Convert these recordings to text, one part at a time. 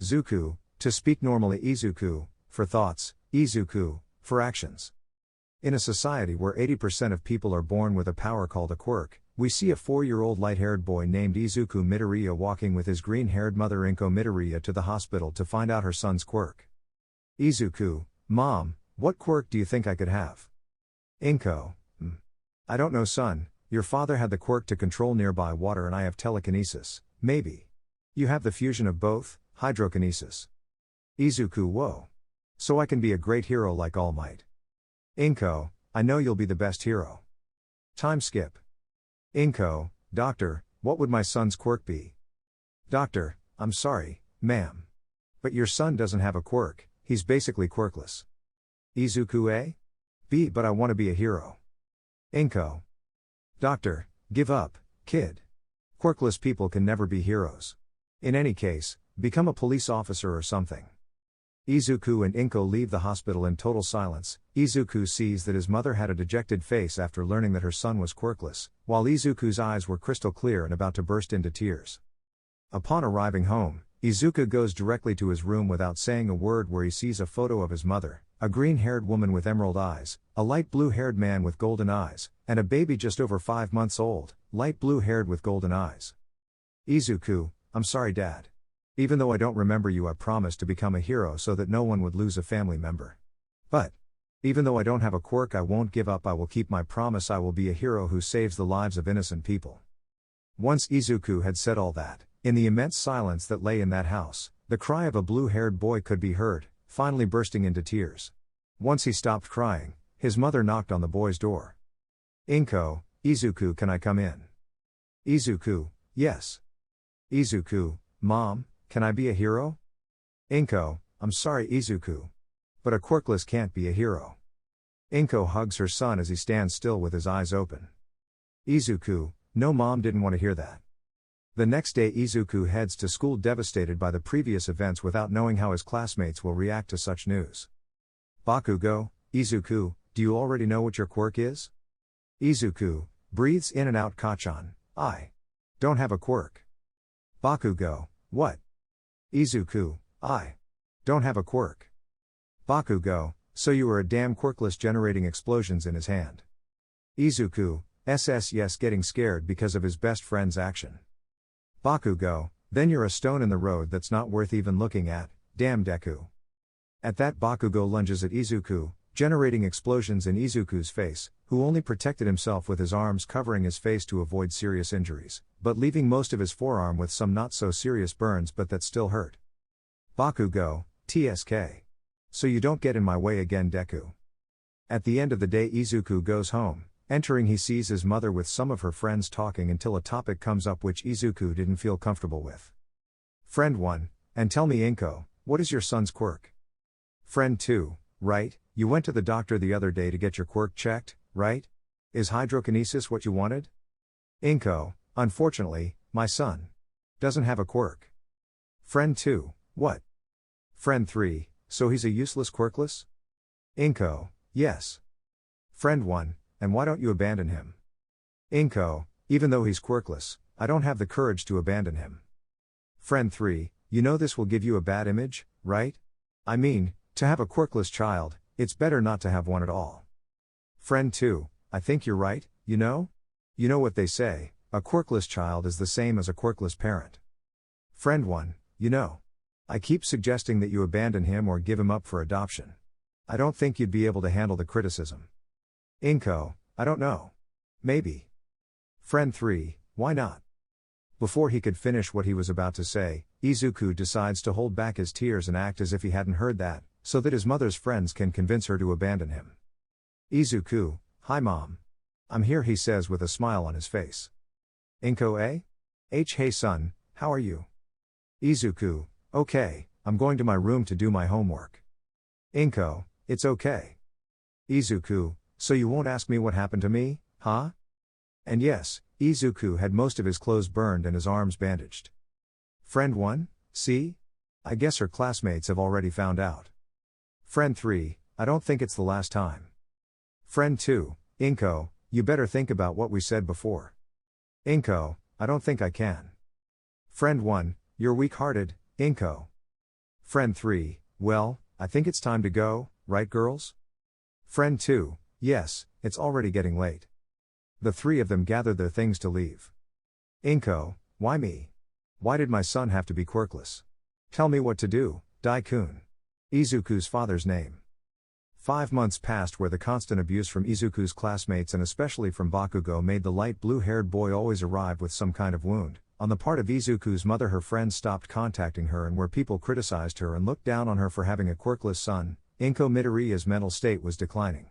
Zuku, to speak normally, Izuku, for thoughts, Izuku, for actions. In a society where 80% of people are born with a power called a quirk, we see a 4-year-old light-haired boy named Izuku Midoriya walking with his green-haired mother Inko Midoriya to the hospital to find out her son's quirk. Izuku, Mom, what quirk do you think I could have? Inko, I don't know, son. Your father had the quirk to control nearby water and I have telekinesis, maybe. You have the fusion of both, hydrokinesis. Izuku, whoa. So I can be a great hero like All Might. Inko, I know you'll be the best hero. Time skip. Inko, Doctor, what would my son's quirk be? Doctor, I'm sorry, ma'am. But your son doesn't have a quirk, he's basically quirkless. Izuku, A? B, but I want to be a hero. Inko. Doctor, give up, kid. Quirkless people can never be heroes. In any case, become a police officer or something. Izuku and Inko leave the hospital in total silence. Izuku sees that his mother had a dejected face after learning that her son was quirkless, while Izuku's eyes were crystal clear and about to burst into tears. Upon arriving home, Izuku goes directly to his room without saying a word, where he sees a photo of his mother, a green-haired woman with emerald eyes, a light blue-haired man with golden eyes, and a baby just over 5 months old, light blue-haired with golden eyes. Izuku, I'm sorry, Dad. Even though I don't remember you, I promised to become a hero so that no one would lose a family member. But even though I don't have a quirk, I won't give up. I will keep my promise. I will be a hero who saves the lives of innocent people. Once Izuku had said all that, in the immense silence that lay in that house, the cry of a blue-haired boy could be heard, finally bursting into tears. Once he stopped crying, his mother knocked on the boy's door. Inko, Izuku, can I come in? Izuku, yes. Izuku, Mom, can I be a hero? Inko, I'm sorry, Izuku. But a quirkless can't be a hero. Inko hugs her son as he stands still with his eyes open. Izuku, no, Mom didn't want to hear that. The next day Izuku heads to school devastated by the previous events without knowing how his classmates will react to such news. Bakugo, Izuku, do you already know what your quirk is? Izuku, breathes in and out, Kachan, I don't have a quirk. Bakugo, what? Izuku, I don't have a quirk. Bakugo, so you are a damn quirkless, generating explosions in his hand. Izuku, yes, getting scared because of his best friend's action. Bakugo, then you're a stone in the road that's not worth even looking at, damn Deku. At that, Bakugo lunges at Izuku, generating explosions in Izuku's face, who only protected himself with his arms covering his face to avoid serious injuries, but leaving most of his forearm with some not so serious burns but that still hurt. Bakugo, TSK. So you don't get in my way again, Deku. At the end of the day Izuku goes home. Entering, he sees his mother with some of her friends talking until a topic comes up which Izuku didn't feel comfortable with. Friend 1, and tell me, Inko, what is your son's quirk? Friend 2, right, you went to the doctor the other day to get your quirk checked, right? Is hydrokinesis what you wanted? Inko, unfortunately, my son doesn't have a quirk. Friend 2, what? Friend 3, so he's a useless quirkless? Inko, yes. Friend 1, and why don't you abandon him? Inko, even though he's quirkless, I don't have the courage to abandon him. Friend 3, you know this will give you a bad image, right? I mean, to have a quirkless child, it's better not to have one at all. Friend 2, I think you're right, you know? You know what they say, a quirkless child is the same as a quirkless parent. Friend 1, you know, I keep suggesting that you abandon him or give him up for adoption. I don't think you'd be able to handle the criticism. Inko, I don't know. Maybe. Friend 3, why not? Before he could finish what he was about to say, Izuku decides to hold back his tears and act as if he hadn't heard that, so that his mother's friends can convince her to abandon him. Izuku, hi Mom. I'm here, he says with a smile on his face. Inko, eh? Hey son, how are you? Izuku, okay, I'm going to my room to do my homework. Inko, it's okay. Izuku, so you won't ask me what happened to me, huh? And yes, Izuku had most of his clothes burned and his arms bandaged. Friend 1, see? I guess her classmates have already found out. Friend 3, I don't think it's the last time. Friend 2, Inko, you better think about what we said before. Inko, I don't think I can. Friend 1, you're weak-hearted, Inko. Friend 3, well, I think it's time to go, right girls? Friend 2, yes, it's already getting late. The three of them gathered their things to leave. Inko, why me? Why did my son have to be quirkless? Tell me what to do, Dai-kun. Izuku's father's name. 5 months passed where the constant abuse from Izuku's classmates and especially from Bakugo made the light blue-haired boy always arrive with some kind of wound. On the part of Izuku's mother, her friends stopped contacting her, and where people criticized her and looked down on her for having a quirkless son, Inko Midoriya's mental state was declining.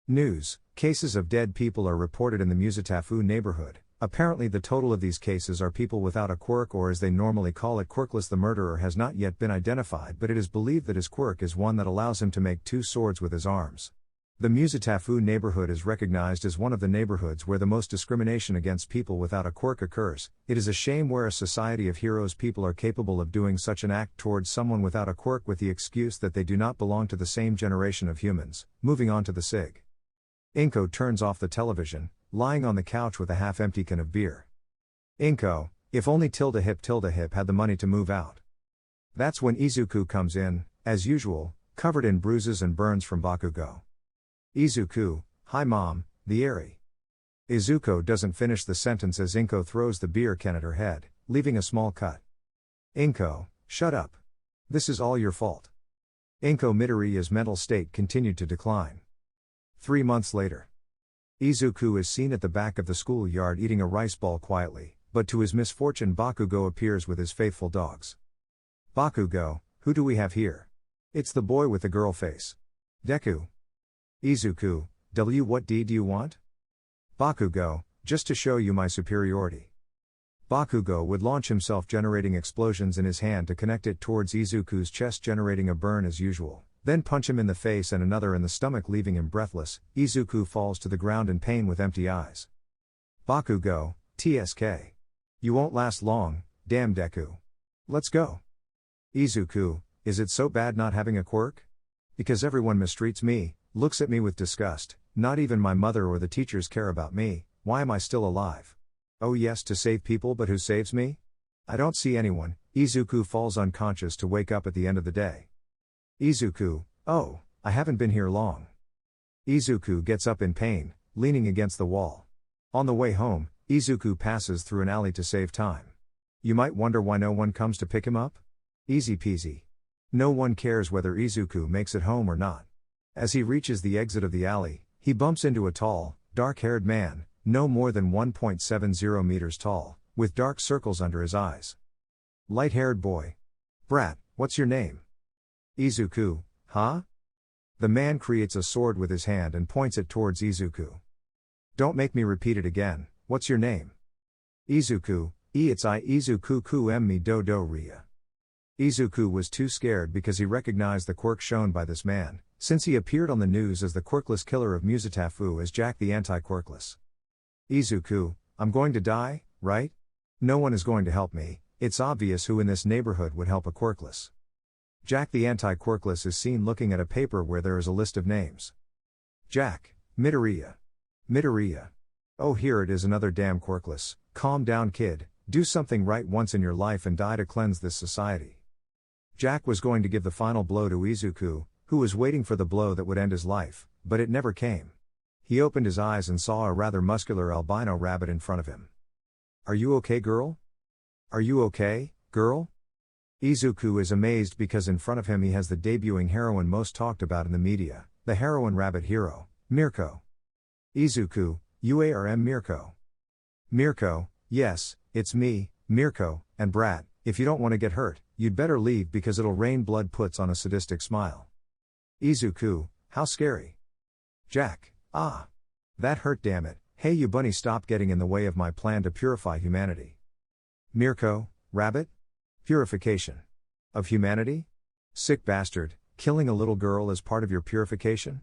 News: cases of dead people are reported in the Musetafu neighborhood. Apparently the total of these cases are people without a quirk, or as they normally call it, quirkless. The murderer has not yet been identified, but it is believed that his quirk is one that allows him to make 2 swords with his arms. The Musetafu neighborhood is recognized as one of the neighborhoods where the most discrimination against people without a quirk occurs. It is a shame where a society of heroes people are capable of doing such an act towards someone without a quirk with the excuse that they do not belong to the same generation of humans. Moving on to the SIG. Inko turns off the television, lying on the couch with a half-empty can of beer. Inko, if only tilde hip had the money to move out. That's when Izuku comes in, as usual, covered in bruises and burns from Bakugo. Izuku, hi mom, the Eri. Izuku doesn't finish the sentence as Inko throws the beer can at her head, leaving a small cut. Inko, shut up. This is all your fault. Inko Midoriya's mental state continued to decline. 3 months later. Izuku is seen at the back of the schoolyard eating a rice ball quietly, but to his misfortune Bakugo appears with his faithful dogs. Bakugo, who do we have here? It's the boy with the girl face. Deku. Izuku, what do you want? Bakugo, just to show you my superiority. Bakugo would launch himself, generating explosions in his hand to connect it towards Izuku's chest, generating a burn as usual, then punch him in the face and another in the stomach, leaving him breathless. Izuku falls to the ground in pain with empty eyes. Bakugo, TSK. You won't last long, damn Deku. Let's go. Izuku, is it so bad not having a quirk? Because everyone mistreats me, looks at me with disgust, not even my mother or the teachers care about me. Why am I still alive? Oh yes, to save people, but who saves me? I don't see anyone. Izuku falls unconscious to wake up at the end of the day. Izuku, oh, I haven't been here long. Izuku gets up in pain, leaning against the wall. On the way home, Izuku passes through an alley to save time. You might wonder why no one comes to pick him up? Easy peasy. No one cares whether Izuku makes it home or not. As he reaches the exit of the alley, he bumps into a tall, dark-haired man, no more than 1.70 meters tall, with dark circles under his eyes. Light-haired boy. Brat, what's your name? Izuku, huh? The man creates a sword with his hand and points it towards Izuku. Don't make me repeat it again. What's your name? Izuku, it's Izuku mi do ria. Izuku was too scared because he recognized the quirk shown by this man, since he appeared on the news as the quirkless killer of Musetafu as Jack the Anti-Quirkless. Izuku, I'm going to die, right? No one is going to help me. It's obvious who in this neighborhood would help a quirkless. Jack the Anti-Quirkless is seen looking at a paper where there is a list of names. Jack, Midoriya. Midoriya. Oh, here it is, another damn quirkless. Calm down, kid, do something right once in your life and die to cleanse this society. Jack was going to give the final blow to Izuku, who was waiting for the blow that would end his life, but it never came. He opened his eyes and saw a rather muscular albino rabbit in front of him. Are you okay, girl? Are you okay, girl? Izuku is amazed because in front of him he has the debuting heroine most talked about in the media, the heroine rabbit hero, Mirko. Izuku, you are Mirko. Mirko, yes, it's me, Mirko, and Brat, if you don't want to get hurt, you'd better leave because it'll rain blood. Puts on a sadistic smile. Izuku, how scary. Jack, ah. That hurt, damn it. Hey you bunny, stop getting in the way of my plan to purify humanity. Mirko, rabbit? Purification. Of humanity? Sick bastard, killing a little girl as part of your purification?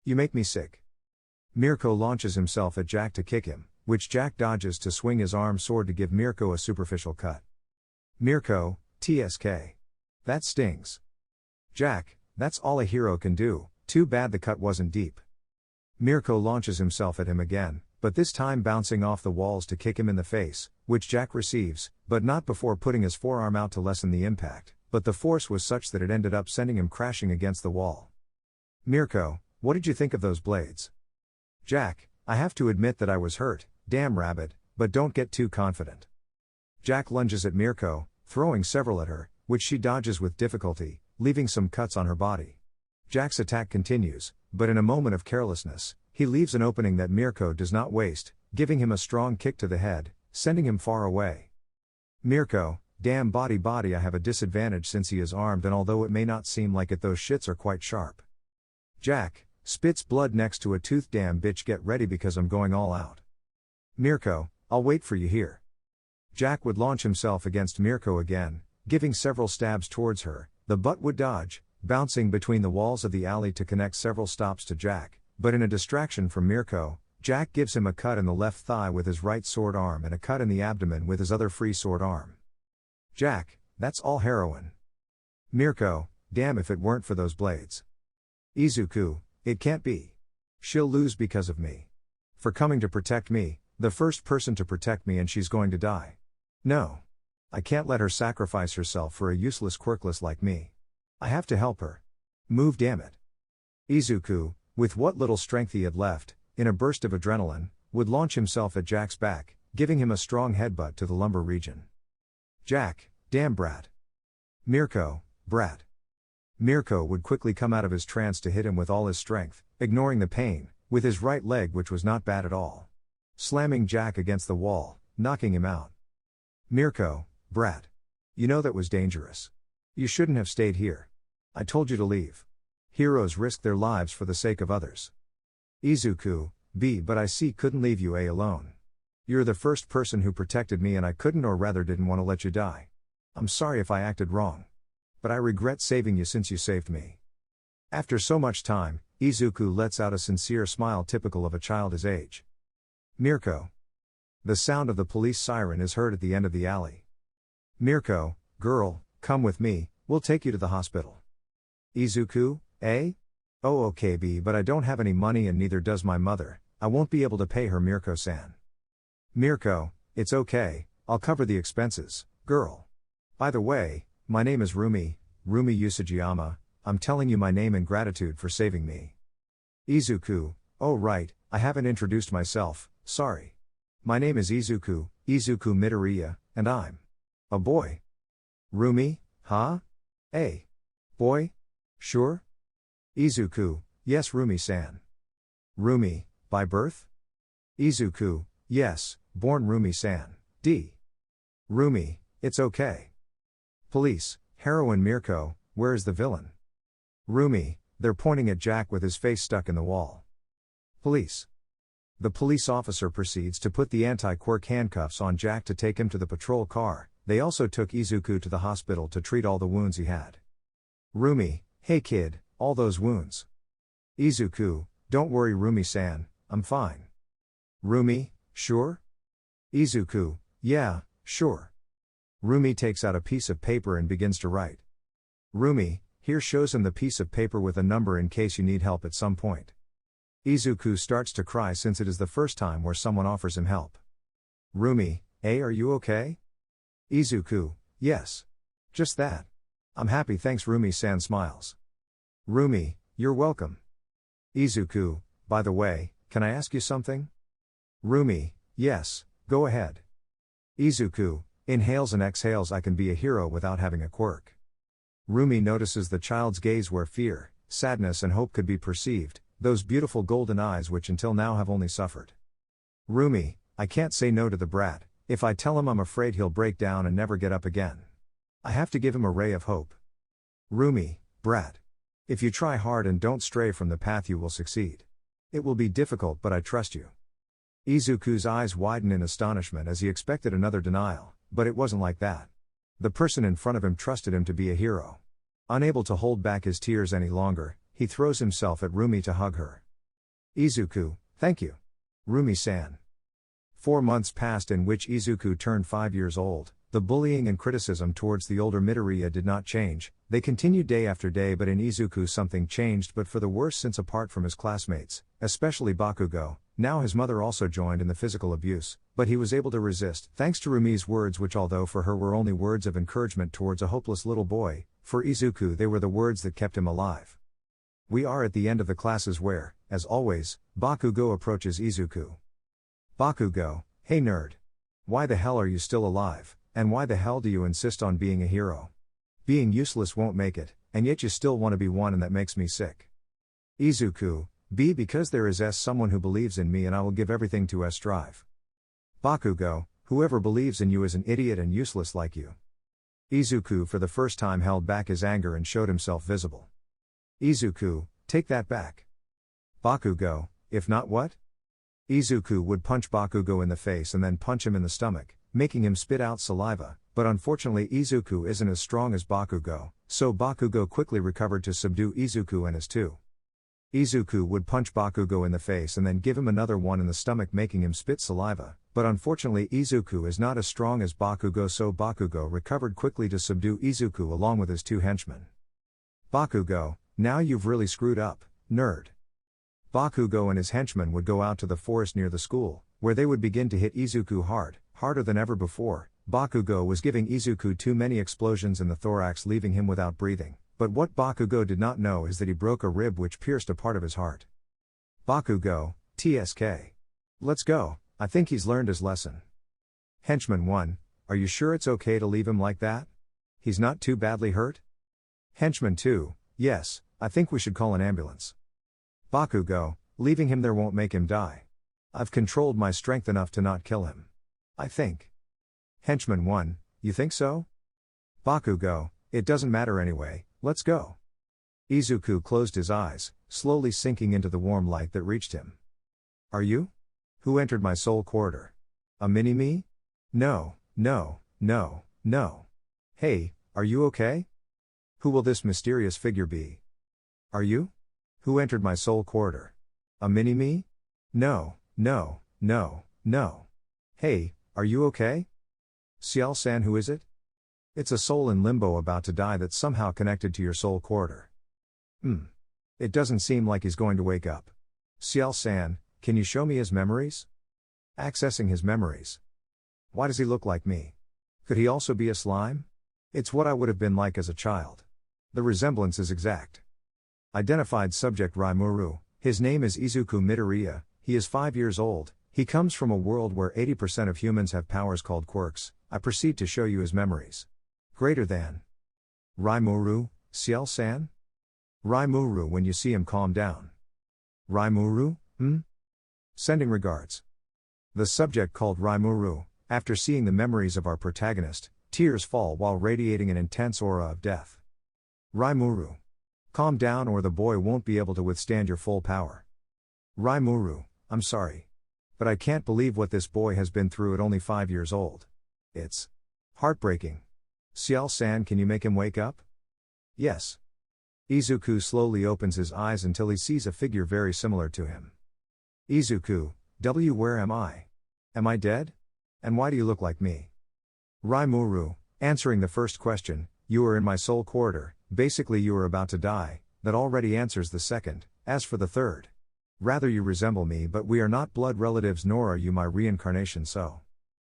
You make me sick. Mirko launches himself at Jack to kick him, which Jack dodges to swing his arm sword to give Mirko a superficial cut. Mirko, TSK. That stings. Jack, that's all a hero can do, too bad the cut wasn't deep. Mirko launches himself at him again, but this time bouncing off the walls to kick him in the face, which Jack receives, but not before putting his forearm out to lessen the impact. but the force was such that it ended up sending him crashing against the wall. Mirko, what did you think of those blades? Jack, I have to admit that I was hurt, damn rabbit, but don't get too confident. Jack lunges at Mirko, throwing several at her, which she dodges with difficulty, leaving some cuts on her body. Jack's attack continues, but in a moment of carelessness, he leaves an opening that Mirko does not waste, giving him a strong kick to the head, sending him far away. Mirko, damn body I have a disadvantage since he is armed, and although it may not seem like it, those shits are quite sharp. Jack, spits blood next to a tooth. Damn bitch, get ready because I'm going all out. Mirko, I'll wait for you here. Jack would launch himself against Mirko again, giving several stabs towards her. The butt would dodge, bouncing between the walls of the alley to connect several stops to Jack, but in a distraction from Mirko, Jack gives him a cut in the left thigh with his right sword arm and a cut in the abdomen with his other free sword arm. Jack, that's all heroin. Mirko, damn if it weren't for those blades. Izuku, it can't be. She'll lose because of me. For coming to protect me, the first person to protect me, and she's going to die. No. I can't let her sacrifice herself for a useless quirkless like me. I have to help her. Move, damn it. Izuku, with what little strength he had left, in a burst of adrenaline, would launch himself at Jack's back, giving him a strong headbutt to the lumbar region. Jack, damn brat. Mirko, brat. Mirko would quickly come out of his trance to hit him with all his strength, ignoring the pain, with his right leg, which was not bad at all. Slamming Jack against the wall, knocking him out. Mirko, brat. You know that was dangerous. You shouldn't have stayed here. I told you to leave. Heroes risk their lives for the sake of others. Izuku, but I couldn't leave you alone. You're the first person who protected me, and I couldn't, or rather didn't want to let you die. I'm sorry if I acted wrong. But I regret saving you since you saved me. After so much time, Izuku lets out a sincere smile typical of a child his age. Mirko. The sound of the police siren is heard at the end of the alley. Mirko, girl, come with me, we'll take you to the hospital. Izuku, eh? Oh okay but I don't have any money, and neither does my mother. I won't be able to pay her. Mirko-san. Mirko, it's okay, I'll cover the expenses, girl. By the way, my name is Rumi Usajiyama, I'm telling you my name in gratitude for saving me. Izuku, oh right, I haven't introduced myself, sorry. My name is Izuku Midoriya, and I'm a boy. Rumi, huh? A boy? Sure? Izuku, yes Rumi-san. Rumi, by birth? Izuku, yes, born Rumi-san, D. Rumi, it's okay. Police, heroine Mirko, where is the villain? Rumi, they're pointing at Jack with his face stuck in the wall. Police. The police officer proceeds to put the anti-quirk handcuffs on Jack to take him to the patrol car. They also took Izuku to the hospital to treat all the wounds he had. Rumi, hey kid, all those wounds. Izuku, don't worry Rumi-san, I'm fine. Rumi, sure? Izuku, yeah, sure. Rumi takes out a piece of paper and begins to write. Rumi, here shows him the piece of paper with a number in case you need help at some point. Izuku starts to cry since it is the first time where someone offers him help. Rumi, hey, are you okay? Izuku, yes. Just that. I'm happy thanks. Rumi-san smiles. Rumi, you're welcome. Izuku, by the way, can I ask you something? Rumi, yes, go ahead. Izuku, inhales and exhales. I can be a hero without having a quirk. Rumi notices the child's gaze where fear, sadness and hope could be perceived, those beautiful golden eyes which until now have only suffered. Rumi, I can't say no to the brat. If I tell him I'm afraid he'll break down and never get up again. I have to give him a ray of hope. Rumi, brat. If you try hard and don't stray from the path you will succeed. It will be difficult but I trust you. Izuku's eyes widen in astonishment as he expected another denial, but it wasn't like that. The person in front of him trusted him to be a hero. Unable to hold back his tears any longer, he throws himself at Rumi to hug her. Izuku, thank you. Rumi-san. 4 months passed in which Izuku turned 5 years old. The bullying and criticism towards the older Midoriya did not change, they continued day after day, but in Izuku something changed, but for the worse, since apart from his classmates, especially Bakugo, Now his mother also joined in the physical abuse, but he was able to resist, thanks to Rumi's words, which although for her were only words of encouragement towards a hopeless little boy, for Izuku they were the words that kept him alive. We are at the end of the classes where, as always, Bakugo approaches Izuku. Bakugo, hey nerd. Why the hell are you still alive, and why the hell do you insist on being a hero? Being useless won't make it, and yet you still want to be one, and that makes me sick. Izuku, B, because there is someone who believes in me and I will give everything to strive. Bakugo, whoever believes in you is an idiot and useless like you. Izuku for the first time held back his anger and showed himself visible. Izuku, take that back. Bakugo, if not what? Izuku would punch Bakugo in the face and then punch him in the stomach, making him spit out saliva, but unfortunately Izuku isn't as strong as Bakugo, so Bakugo quickly recovered to subdue Izuku and his two. Izuku would punch Bakugo in the face and then give him another one in the stomach, making him spit saliva, but unfortunately Izuku is not as strong as Bakugo, so Bakugo recovered quickly to subdue Izuku along with his two henchmen. Bakugo, now you've really screwed up, nerd. Bakugo and his henchmen would go out to the forest near the school, where they would begin to hit Izuku harder than ever before. Bakugo was giving Izuku too many explosions in the thorax, leaving him without breathing, but what Bakugo did not know is that he broke a rib which pierced a part of his heart. Bakugo, TSK. Let's go, I think he's learned his lesson. Henchman 1, are you sure it's okay to leave him like that? He's not too badly hurt? Henchman 2, yes, I think we should call an ambulance. Bakugo, leaving him there won't make him die. I've controlled my strength enough to not kill him. I think. Henchman 1, you think so? Bakugo, it doesn't matter anyway, let's go. Izuku closed his eyes, slowly sinking into the warm light that reached him. Are you? Who entered my soul corridor? A mini-me? No, no, no, no. Hey, are you okay? Who will this mysterious figure be? Are you? Who entered my soul corridor? A mini-me? No, no, no, no. Hey, are you okay? Ciel-san, who is it? It's a soul in limbo about to die that's somehow connected to your soul corridor. It doesn't seem like he's going to wake up. Ciel-san, can you show me his memories? Accessing his memories. Why does he look like me? Could he also be a slime? It's what I would have been like as a child. The resemblance is exact. Identified subject Rimuru, his name is Izuku Midoriya, he is 5 years old, he comes from a world where 80% of humans have powers called quirks. I proceed to show you his memories. Greater than. Rimuru, Ciel-san? Rimuru, when you see him calm down. Rimuru, Sending regards. The subject called Rimuru, after seeing the memories of our protagonist, tears fall while radiating an intense aura of death. Rimuru. Calm down or the boy won't be able to withstand your full power. Rimuru, I'm sorry. But I can't believe what this boy has been through at only 5 years old. It's heartbreaking. Ciel-san, can you make him wake up? Yes. Izuku slowly opens his eyes until he sees a figure very similar to him. Izuku, where am I? Am I dead? And why do you look like me? Rimuru, answering the first question, you are in my soul corridor, basically you are about to die, that already answers the second, as for the third. Rather you resemble me, but we are not blood relatives, nor are you my reincarnation, so.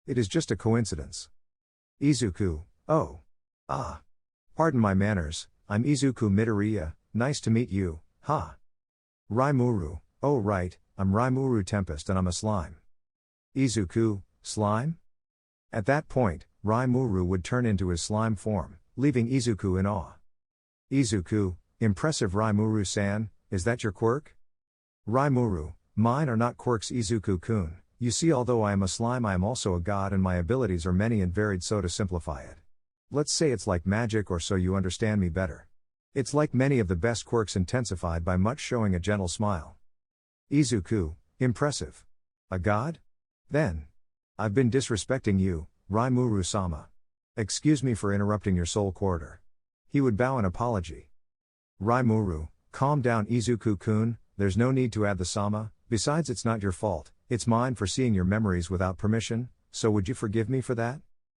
It is just a coincidence. Izuku, oh. Ah. Pardon my manners, I'm Izuku Midoriya, nice to meet you, ha. Rimuru, oh right, I'm Rimuru Tempest and I'm a slime. Izuku, slime? At that point, Rimuru would turn into his slime form, leaving Izuku in awe. Izuku, impressive Rimuru-san, is that your quirk? Rimuru, mine are not quirks Izuku-kun, you see although I am a slime I am also a god and my abilities are many and varied, so to simplify it. Let's say it's like magic or so you understand me better. It's like many of the best quirks intensified by much, showing a gentle smile. Izuku, impressive. A god? Then. I've been disrespecting you, Rimuru-sama. Excuse me for interrupting your soul corridor. He would bow in apology. Rimuru, calm down Izuku-kun, there's no need to add the sama, besides it's not your fault, it's mine for seeing your memories without permission, so would you forgive me for that?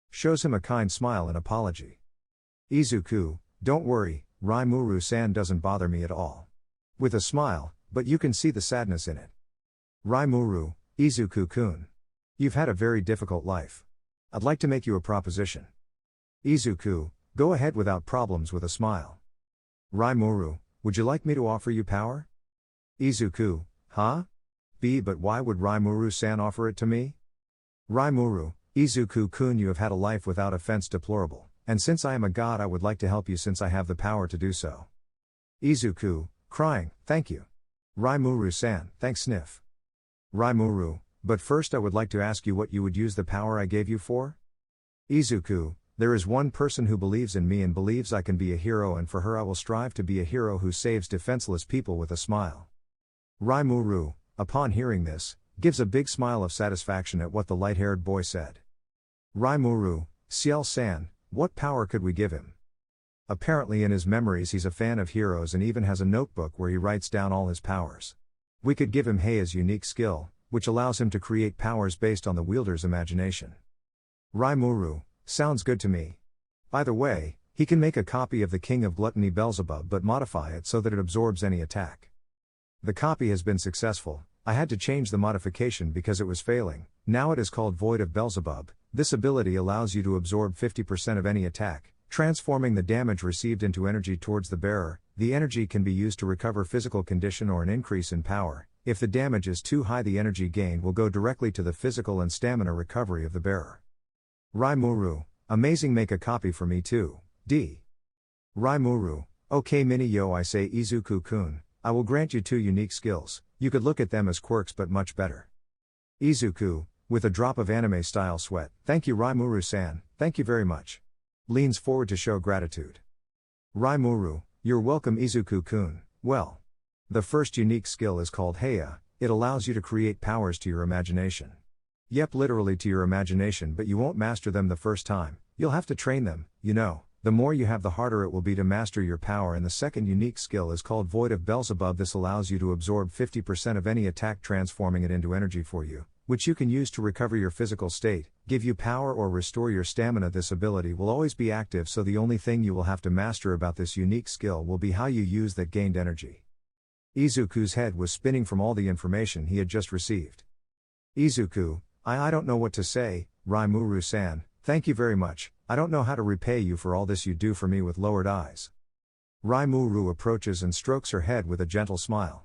Shows him a kind smile and apology. Izuku, don't worry, Rimuru-san doesn't bother me at all. With a smile, but you can see the sadness in it. Rimuru, Izuku-kun. You've had a very difficult life. I'd like to make you a proposition. Izuku, go ahead without problems with a smile. Rimuru, would you like me to offer you power? Izuku, huh? But why would Rimuru-san offer it to me? Rimuru, Izuku-kun, you have had a life without offense deplorable, and since I am a god I would like to help you since I have the power to do so. Izuku, crying, thank you. Rimuru-san, thanks sniff. Rimuru, but first I would like to ask you what you would use the power I gave you for? Izuku, there is one person who believes in me and believes I can be a hero, and for her I will strive to be a hero who saves defenseless people with a smile. Rimuru, upon hearing this, gives a big smile of satisfaction at what the light-haired boy said. Rimuru, Ciel-san, what power could we give him? Apparently in his memories he's a fan of heroes and even has a notebook where he writes down all his powers. We could give him Heia's unique skill, which allows him to create powers based on the wielder's imagination. Rimuru, sounds good to me. By the way, he can make a copy of the King of Gluttony Beelzebub but modify it so that it absorbs any attack. The copy has been successful. I had to change the modification because it was failing. Now it is called Void of Beelzebub. This ability allows you to absorb 50% of any attack, transforming the damage received into energy towards the bearer. The energy can be used to recover physical condition or an increase in power. If the damage is too high, the energy gained will go directly to the physical and stamina recovery of the bearer. Rimuru, amazing, make a copy for me too. D. Rimuru, okay Mini-yo, I say Izuku-kun, I will grant you 2 unique skills. You could look at them as quirks but much better. Izuku, with a drop of anime-style sweat, thank you Rimuru-san, thank you very much. Leans forward to show gratitude. Rimuru, you're welcome Izuku-kun, well. The first unique skill is called Heia. It allows you to create powers to your imagination. Yep, literally to your imagination, but you won't master them the first time. You'll have to train them, you know. The more you have the harder it will be to master your power. And the second unique skill is called Void of Beelzebub. This allows you to absorb 50% of any attack, transforming it into energy for you, which you can use to recover your physical state, give you power or restore your stamina. This ability will always be active, so the only thing you will have to master about this unique skill will be how you use that gained energy. Izuku's head was spinning from all the information he had just received. Izuku, I don't know what to say. Rimuru-san, thank you very much. I don't know how to repay you for all this you do for me with lowered eyes. Rimuru approaches and strokes her head with a gentle smile.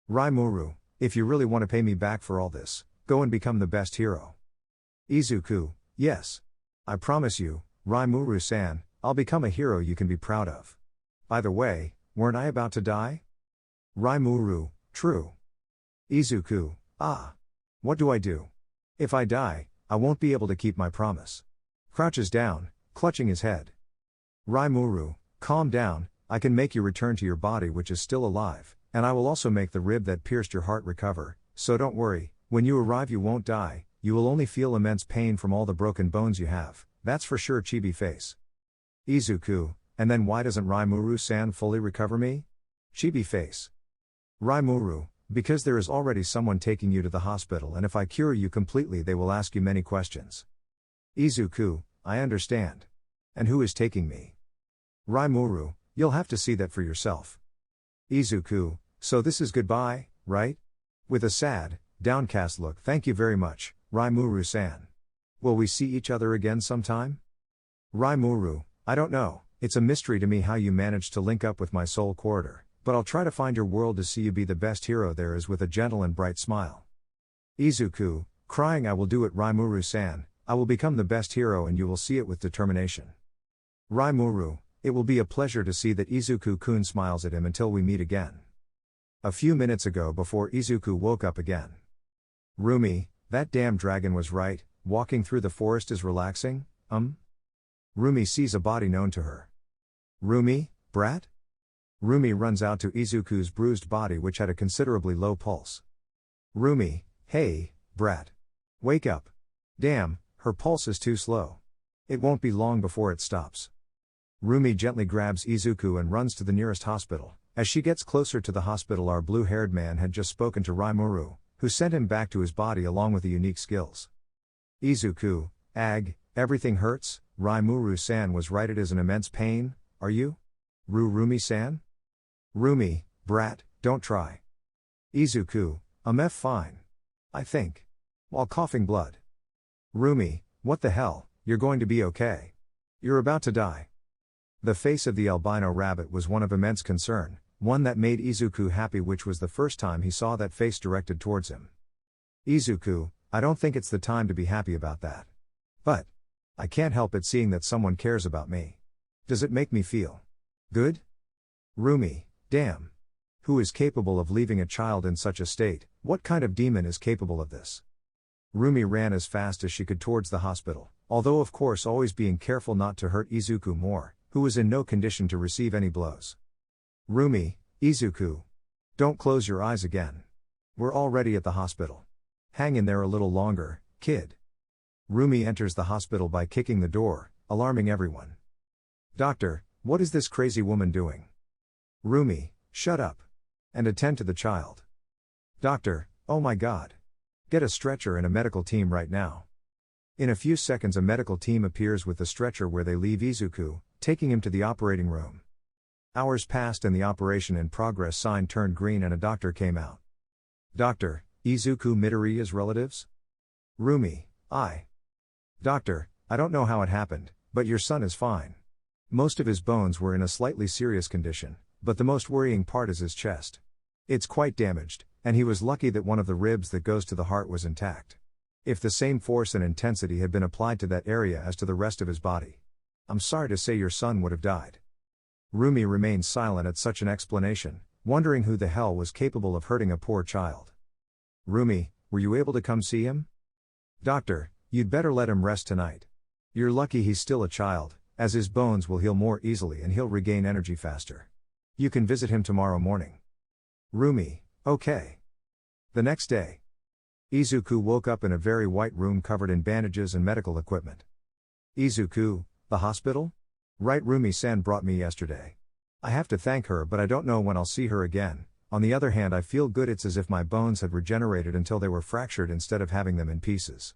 Rimuru, if you really want to pay me back for all this, go and become the best hero. Izuku, yes. I promise you, Rimuru-san, I'll become a hero you can be proud of. By the way, weren't I about to die? Rimuru, true. Izuku, what do I do? If I die, I won't be able to keep my promise. Crouches down, clutching his head. Rimuru, calm down, I can make you return to your body which is still alive, and I will also make the rib that pierced your heart recover, so don't worry, when you arrive you won't die, you will only feel immense pain from all the broken bones you have, that's for sure chibi face. Izuku, and then why doesn't Rimuru-san fully recover me? Chibi face. Rimuru, because there is already someone taking you to the hospital, and if I cure you completely they will ask you many questions. Izuku, I understand. And who is taking me? Rimuru, you'll have to see that for yourself. Izuku, so this is goodbye, right? With a sad, downcast look, thank you very much, Rimuru-san. Will we see each other again sometime? Rimuru, I don't know, it's a mystery to me how you managed to link up with my soul corridor, but I'll try to find your world to see you be the best hero there is, with a gentle and bright smile. Izuku, crying, I will do it Rimuru-san, I will become the best hero and you will see it with determination. Rimuru, it will be a pleasure to see that. Izuku-kun smiles at him until we meet again. A few minutes ago, before Izuku woke up again. Rumi, that damn dragon was right, walking through the forest is relaxing, Rumi sees a body known to her. Rumi, brat? Rumi runs out to Izuku's bruised body which had a considerably low pulse. Rumi, hey, brat. Wake up. Damn, her pulse is too slow. It won't be long before it stops. Rumi gently grabs Izuku and runs to the nearest hospital. As she gets closer to the hospital, our blue-haired man had just spoken to Rimuru, who sent him back to his body along with the unique skills. Izuku, everything hurts, Rimuru-san was right, it is an immense pain, are you? Rumi-san? Rumi, brat, don't try. Izuku, fine. I think. While coughing blood. Rumi, what the hell, you're going to be okay. You're about to die. The face of the albino rabbit was one of immense concern, one that made Izuku happy, which was the first time he saw that face directed towards him. Izuku, I don't think it's the time to be happy about that. But I can't help it seeing that someone cares about me. Does it make me feel good? Rumi, damn. Who is capable of leaving a child in such a state? What kind of demon is capable of this? Rumi ran as fast as she could towards the hospital, although of course always being careful not to hurt Izuku more, who was in no condition to receive any blows. Rumi, Izuku. Don't close your eyes again. We're already at the hospital. Hang in there a little longer, kid. Rumi enters the hospital by kicking the door, alarming everyone. Doctor, what is this crazy woman doing? Rumi, shut up. And attend to the child. Doctor, oh my god. Get a stretcher and a medical team right now. In a few seconds a medical team appears with the stretcher where they leave Izuku, taking him to the operating room. Hours passed and the operation in progress sign turned green and a doctor came out. Doctor, Izuku Midoriya's relatives? Rumi, Doctor, I don't know how it happened, but your son is fine. Most of his bones were in a slightly serious condition, but the most worrying part is his chest. It's quite damaged, and he was lucky that one of the ribs that goes to the heart was intact. If the same force and intensity had been applied to that area as to the rest of his body, I'm sorry to say your son would have died. Rumi remained silent at such an explanation, wondering who the hell was capable of hurting a poor child. Rumi, were you able to come see him? Doctor, you'd better let him rest tonight. You're lucky he's still a child, as his bones will heal more easily and he'll regain energy faster. You can visit him tomorrow morning. Rumi, okay. The next day, Izuku woke up in a very white room covered in bandages and medical equipment. Izuku, the hospital? Right, Rumi-san brought me yesterday. I have to thank her, but I don't know when I'll see her again. On the other hand, I feel good. It's as if my bones had regenerated until they were fractured instead of having them in pieces.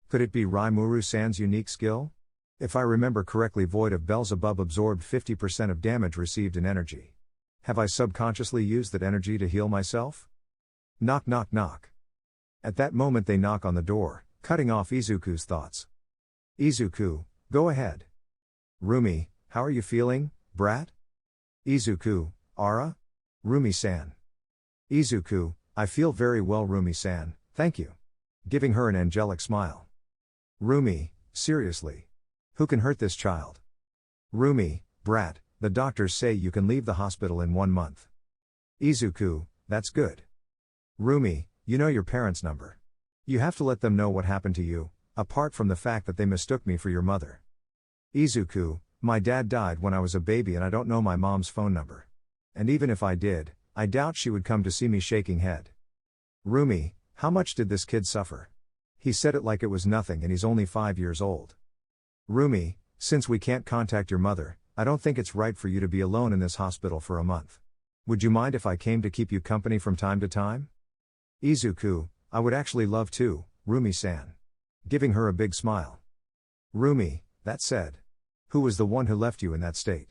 Could it be Rimuru-san's unique skill? If I remember correctly, Void of Beelzebub absorbed 50% of damage received in energy. Have I subconsciously used that energy to heal myself? Knock knock knock. At that moment they knock on the door, cutting off Izuku's thoughts. Izuku, go ahead. Rumi, how are you feeling, brat? Izuku, Ara? Rumi-san. Izuku, I feel very well, Rumi-san, thank you. Giving her an angelic smile. Rumi, seriously. Who can hurt this child? Rumi, brat, the doctors say you can leave the hospital in 1 month. Izuku, that's good. Rumi, you know your parents' number. You have to let them know what happened to you, apart from the fact that they mistook me for your mother. Izuku, my dad died when I was a baby and I don't know my mom's phone number. And even if I did, I doubt she would come to see me, shaking head. Rumi, how much did this kid suffer? He said it like it was nothing and he's only 5 years old. Rumi, since we can't contact your mother, I don't think it's right for you to be alone in this hospital for a month. Would you mind if I came to keep you company from time to time? Izuku, I would actually love to, Rumi-san. Giving her a big smile. Rumi, that said. Who was the one who left you in that state?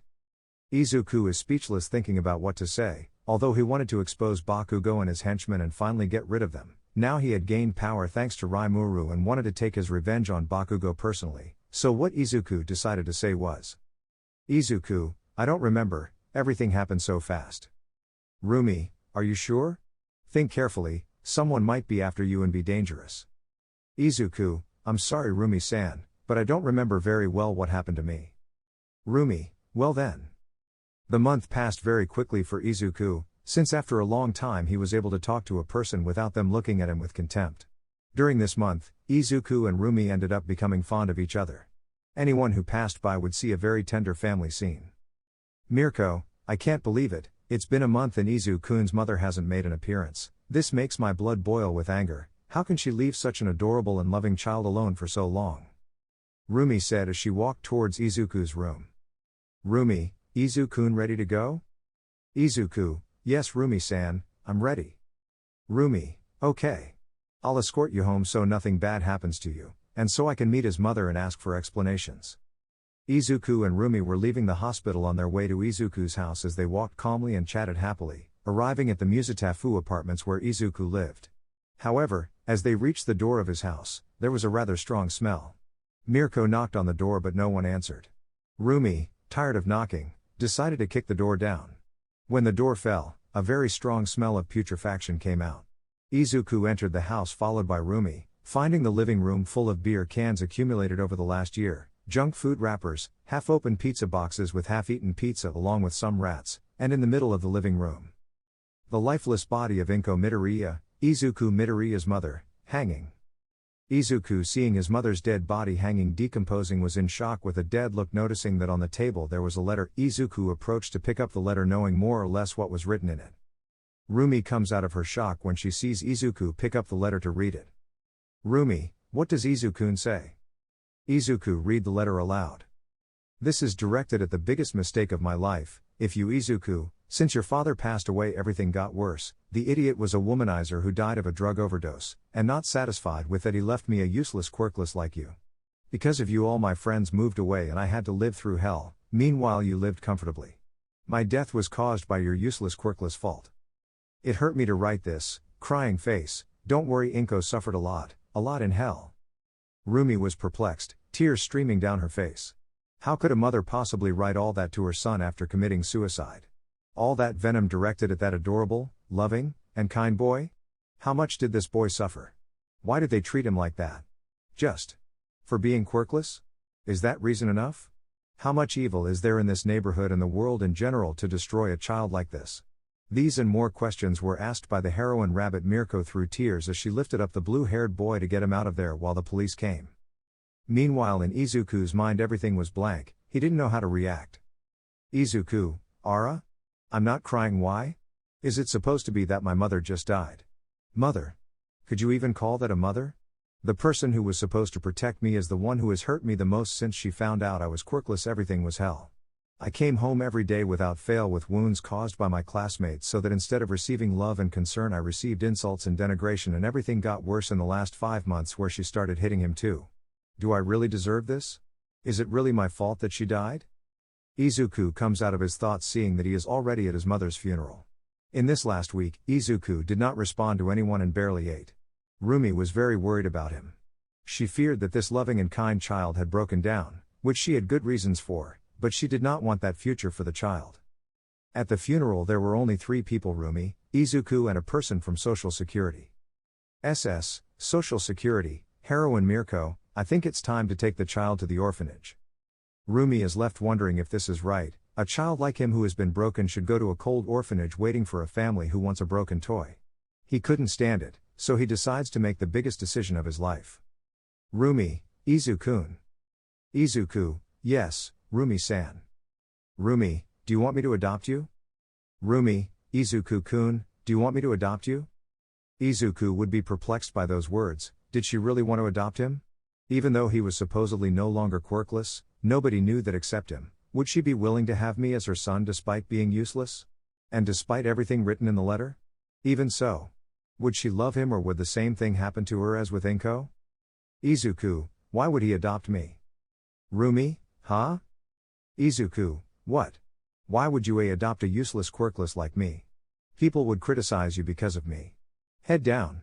Izuku is speechless, thinking about what to say. Although he wanted to expose Bakugo and his henchmen and finally get rid of them, now he had gained power thanks to Rimuru and wanted to take his revenge on Bakugo personally, so what Izuku decided to say was, Izuku, I don't remember, everything happened so fast. Rumi, are you sure? Think carefully, someone might be after you and be dangerous. Izuku, I'm sorry Rumi-san, but I don't remember very well what happened to me. Rumi, well then. The month passed very quickly for Izuku, since after a long time he was able to talk to a person without them looking at him with contempt. During this month, Izuku and Rumi ended up becoming fond of each other. Anyone who passed by would see a very tender family scene. Mirko, I can't believe it, it's been a month and Izuku's mother hasn't made an appearance. This makes my blood boil with anger. How can she leave such an adorable and loving child alone for so long? Rumi said as she walked towards Izuku's room. Rumi, Izuku ready to go? Izuku, yes Rumi-san, I'm ready. Rumi, okay. I'll escort you home so nothing bad happens to you, and so I can meet his mother and ask for explanations. Izuku and Rumi were leaving the hospital on their way to Izuku's house as they walked calmly and chatted happily, arriving at the Musatafu apartments where Izuku lived. However, as they reached the door of his house, there was a rather strong smell. Mirko knocked on the door but no one answered. Rumi, tired of knocking, decided to kick the door down. When the door fell, a very strong smell of putrefaction came out. Izuku entered the house followed by Rumi, finding the living room full of beer cans accumulated over the last year, junk food wrappers, half-open pizza boxes with half-eaten pizza along with some rats, and in the middle of the living room, the lifeless body of Inko Midoriya, Izuku Midoriya's mother, hanging. Izuku, seeing his mother's dead body hanging decomposing, was in shock with a dead look, noticing that on the table there was a letter. Izuku approached to pick up the letter, knowing more or less what was written in it. Rumi comes out of her shock when she sees Izuku pick up the letter to read it. Rumi, what does Izuku say? Izuku, read the letter aloud. This is directed at the biggest mistake of my life. If you, Izuku, since your father passed away everything got worse. The idiot was a womanizer who died of a drug overdose, and not satisfied with that he left me a useless quirkless like you. Because of you all my friends moved away and I had to live through hell, meanwhile you lived comfortably. My death was caused by your useless quirkless fault. It hurt me to write this, crying face. Don't worry, Inko suffered a lot in hell. Rumi was perplexed, tears streaming down her face. How could a mother possibly write all that to her son after committing suicide? All that venom directed at that adorable, loving, and kind boy? How much did this boy suffer? Why did they treat him like that? Just for being quirkless? Is that reason enough? How much evil is there in this neighborhood and the world in general to destroy a child like this? These and more questions were asked by the heroine rabbit Mirko through tears as she lifted up the blue-haired boy to get him out of there while the police came. Meanwhile, in Izuku's mind everything was blank, he didn't know how to react. Izuku, Ara? I'm not crying, why? Is it supposed to be that my mother just died? Mother? Could you even call that a mother? The person who was supposed to protect me is the one who has hurt me the most since she found out I was quirkless. Everything was hell. I came home every day without fail with wounds caused by my classmates, so that instead of receiving love and concern I received insults and denigration, and everything got worse in the last 5 months where she started hitting him too. Do I really deserve this? Is it really my fault that she died? Izuku comes out of his thoughts seeing that he is already at his mother's funeral. In this last week, Izuku did not respond to anyone and barely ate. Rumi was very worried about him. She feared that this loving and kind child had broken down, which she had good reasons for, but she did not want that future for the child. At the funeral there were only 3 people: Rumi, Izuku and a person from Social Security. Social Security, heroine Mirko, I think it's time to take the child to the orphanage. Rumi is left wondering if this is right. A child like him who has been broken should go to a cold orphanage waiting for a family who wants a broken toy. He couldn't stand it, so he decides to make the biggest decision of his life. Rumi, Izuku. Izuku, yes, Rumi-san. Rumi, do you want me to adopt you? Rumi, Izuku-kun, do you want me to adopt you? Izuku would be perplexed by those words. Did she really want to adopt him? Even though he was supposedly no longer quirkless, nobody knew that except him. Would she be willing to have me as her son despite being useless? And despite everything written in the letter? Even so, would she love him, or would the same thing happen to her as with Inko? Izuku, why would he adopt me? Rumi, huh? Izuku, what? Why would you adopt a useless quirkless like me? People would criticize you because of me. Head down.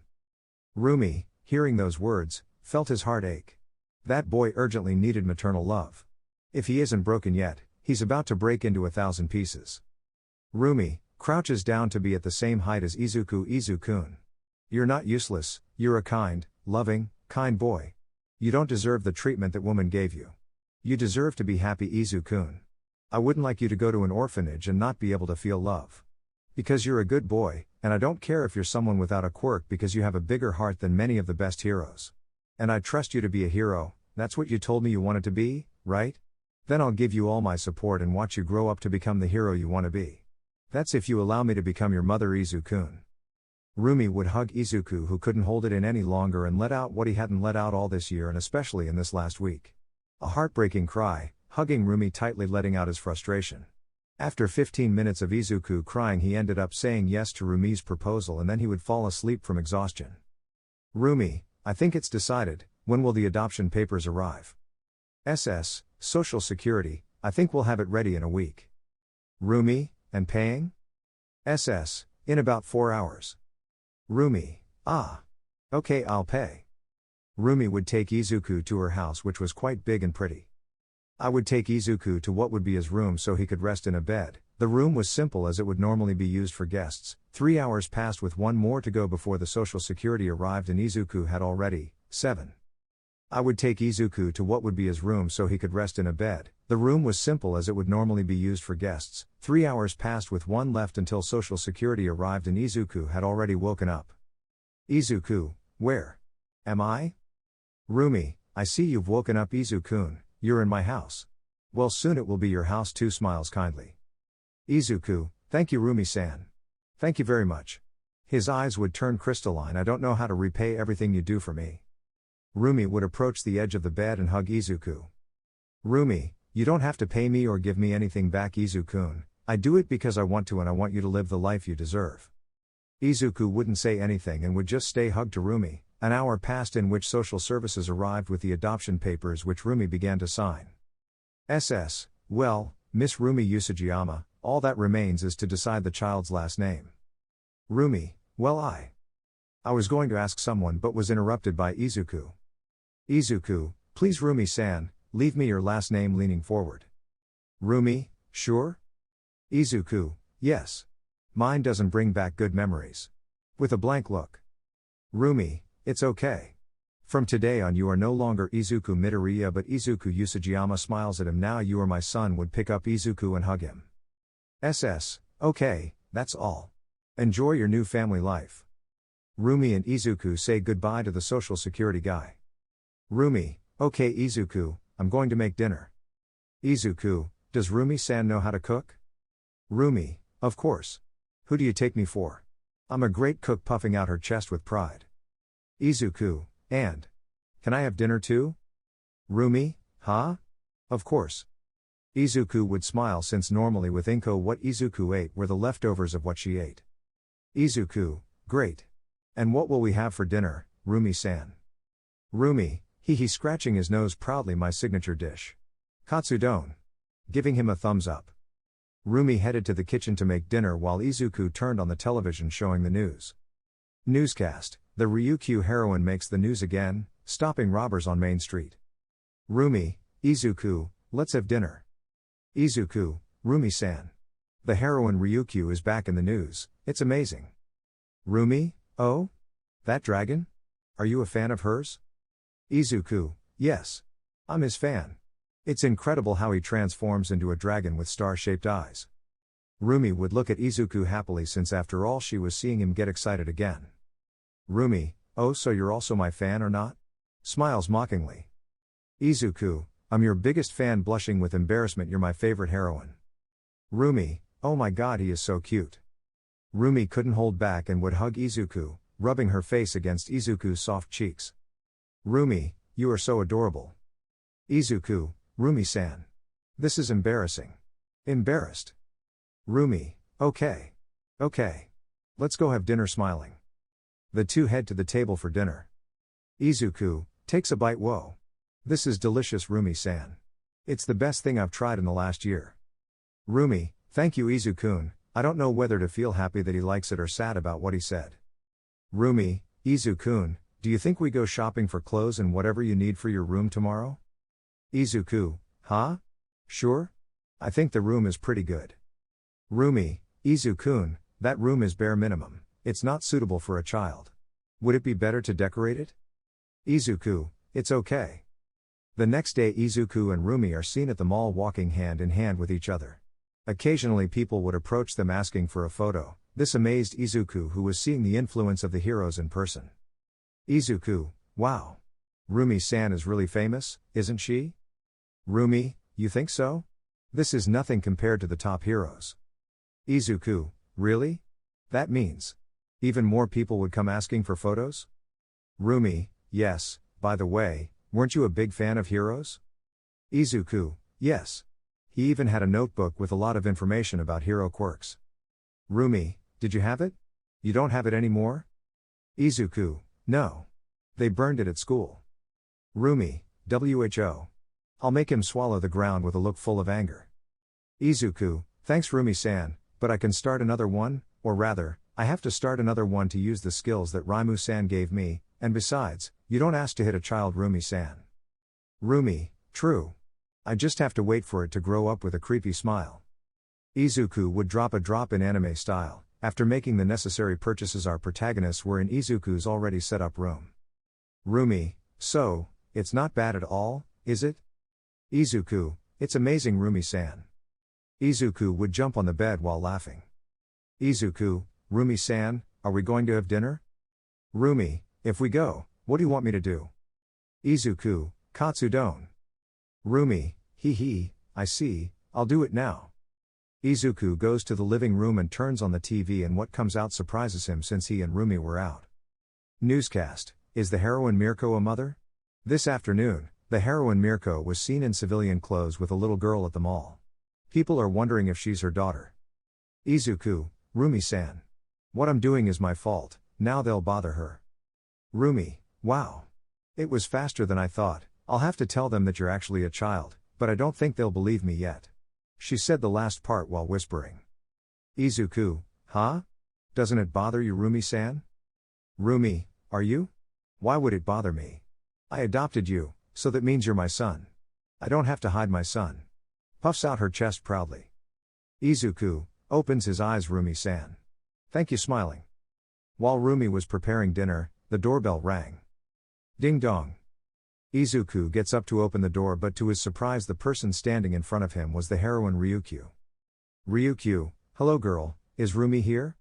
Rumi, hearing those words, felt his heart ache. That boy urgently needed maternal love. If he isn't broken yet, he's about to break into 1,000 pieces. Rumi crouches down to be at the same height as Izuku. Izuku-kun. You're not useless, you're a kind, loving, kind boy. You don't deserve the treatment that woman gave you. You deserve to be happy, Izuku-kun. I wouldn't like you to go to an orphanage and not be able to feel love. Because you're a good boy, and I don't care if you're someone without a quirk because you have a bigger heart than many of the best heroes. And I trust you to be a hero. That's what you told me you wanted to be, right? Then I'll give you all my support and watch you grow up to become the hero you want to be. That's if you allow me to become your mother, Izuku-kun. Rumi would hug Izuku, who couldn't hold it in any longer and let out what he hadn't let out all this year and especially in this last week. A heartbreaking cry, hugging Rumi tightly, letting out his frustration. After 15 minutes of Izuku crying, he ended up saying yes to Rumi's proposal, and then he would fall asleep from exhaustion. Rumi, I think it's decided. When will the adoption papers arrive? Social Security, I think we'll have it ready in a week. Rumi, and paying? In about 4 hours. Rumi, ah. Okay, I'll pay. Rumi would take Izuku to her house, which was quite big and pretty. I would take Izuku to what would be his room so he could rest in a bed. The room was simple as it would normally be used for guests. 3 hours passed with one more to go before the social security arrived and Izuku had already 7. I would take Izuku to what would be his room so he could rest in a bed. The room was simple as it would normally be used for guests. 3 hours passed with one left until social security arrived and Izuku had already woken up. Izuku, where am I? Rumi, I see you've woken up. Izuku-kun, you're in my house. Well, soon it will be your house too. Smiles kindly. Izuku, thank you Rumi-san. Thank you very much. His eyes would turn crystalline. I don't know how to repay everything you do for me. Rumi would approach the edge of the bed and hug Izuku. Rumi, you don't have to pay me or give me anything back. Izuku-kun, I do it because I want to and I want you to live the life you deserve. Izuku wouldn't say anything and would just stay hugged to Rumi. An hour passed in which social services arrived with the adoption papers which Rumi began to sign. Well, Miss Rumi Usajiyama, all that remains is to decide the child's last name. Rumi, well I was going to ask someone but was interrupted by Izuku. Izuku, please Rumi-san, leave me your last name. Leaning forward. Rumi, sure? Izuku, yes. Mine doesn't bring back good memories. With a blank look. Rumi, it's okay. From today on you are no longer Izuku Midoriya but Izuku Usajiyama. Smiles at him. Now you are my son. Would pick up Izuku and hug him. Okay, that's all. Enjoy your new family life. Rumi and Izuku say goodbye to the social security guy. Rumi, okay Izuku, I'm going to make dinner. Izuku, does Rumi-san know how to cook? Rumi, of course. Who do you take me for? I'm a great cook. Puffing out her chest with pride. Izuku, and can I have dinner too? Rumi, huh? Of course. Izuku would smile since normally with Inko what Izuku ate were the leftovers of what she ate. Izuku, great. And what will we have for dinner, Rumi-san? Rumi, he scratching his nose proudly. My signature dish. Katsudon. Giving him a thumbs up. Rumi headed to the kitchen to make dinner while Izuku turned on the television showing the news. Newscast, the Ryukyu heroine makes the news again, stopping robbers on Main Street. Rumi, Izuku, let's have dinner. Izuku, Rumi-san. The heroine Ryukyu is back in the news, it's amazing. Rumi, oh? That dragon? Are you a fan of hers? Izuku, yes. I'm his fan. It's incredible how he transforms into a dragon with star-shaped eyes. Rumi would look at Izuku happily since after all she was seeing him get excited again. Rumi, oh so you're also my fan or not? Smiles mockingly. Izuku, I'm your biggest fan. Blushing with embarrassment. You're my favorite heroine. Rumi, oh my god he is so cute. Rumi couldn't hold back and would hug Izuku, rubbing her face against Izuku's soft cheeks. Rumi, you are so adorable. Izuku, Rumi-san. This is embarrassing. Embarrassed. Rumi, okay. Let's go have dinner. Smiling. The two head to the table for dinner. Izuku takes a bite. Whoa. This is delicious Rumi-san. It's the best thing I've tried in the last year. Rumi, thank you Izuku-kun, I don't know whether to feel happy that he likes it or sad about what he said. Rumi, Izuku-kun, do you think we go shopping for clothes and whatever you need for your room tomorrow? Izuku, huh? Sure? I think the room is pretty good. Rumi, Izuku-kun, that room is bare minimum, it's not suitable for a child. Would it be better to decorate it? Izuku, it's okay. The next day Izuku and Rumi are seen at the mall walking hand in hand with each other. Occasionally people would approach them asking for a photo. This amazed Izuku who was seeing the influence of the heroes in person. Izuku, wow. Rumi-san is really famous, isn't she? Rumi, you think so? This is nothing compared to the top heroes. Izuku, really? That means even more people would come asking for photos? Rumi, yes, by the way, weren't you a big fan of heroes? Izuku, yes. He even had a notebook with a lot of information about hero quirks. Rumi, did you have it? You don't have it anymore? Izuku, no. They burned it at school. Rumi, who. I'll make him swallow the ground with a look full of anger. Izuku, thanks Rumi-san, but I can start another one, or rather, I have to start another one to use the skills that Rimuru-san gave me, And besides, you don't ask to hit a child, Rumi-san. Rumi, true. I just have to wait for it to grow up with a creepy smile. Izuku would drop a drop in anime style. After making the necessary purchases, our protagonists were in Izuku's already set up room. Rumi, so, it's not bad at all, is it? Izuku, it's amazing, Rumi-san. Izuku would jump on the bed while laughing. Izuku, Rumi-san, are we going to have dinner? Rumi, if we go, what do you want me to do? Izuku, katsudon. Rumi, hee, I see, I'll do it now. Izuku goes to the living room and turns on the TV, and what comes out surprises him since he and Rumi were out. Newscast: Is the heroine Mirko a mother? This afternoon, the heroine Mirko was seen in civilian clothes with a little girl at the mall. People are wondering if she's her daughter. Izuku, Rumi-san. What I'm doing is my fault, now they'll bother her. Rumi, wow. It was faster than I thought. I'll have to tell them that you're actually a child, but I don't think they'll believe me yet. She said the last part while whispering. Izuku, huh? Doesn't it bother you, Rumi-san? Rumi, are you? Why would it bother me? I adopted you, so that means you're my son. I don't have to hide my son. Puffs out her chest proudly. Izuku opens his eyes, Rumi-san. Thank you, smiling. While Rumi was preparing dinner, the doorbell rang. Ding dong. Izuku gets up to open the door, but to his surprise the person standing in front of him was the heroine Ryukyu. Ryukyu, hello girl, is Rumi here?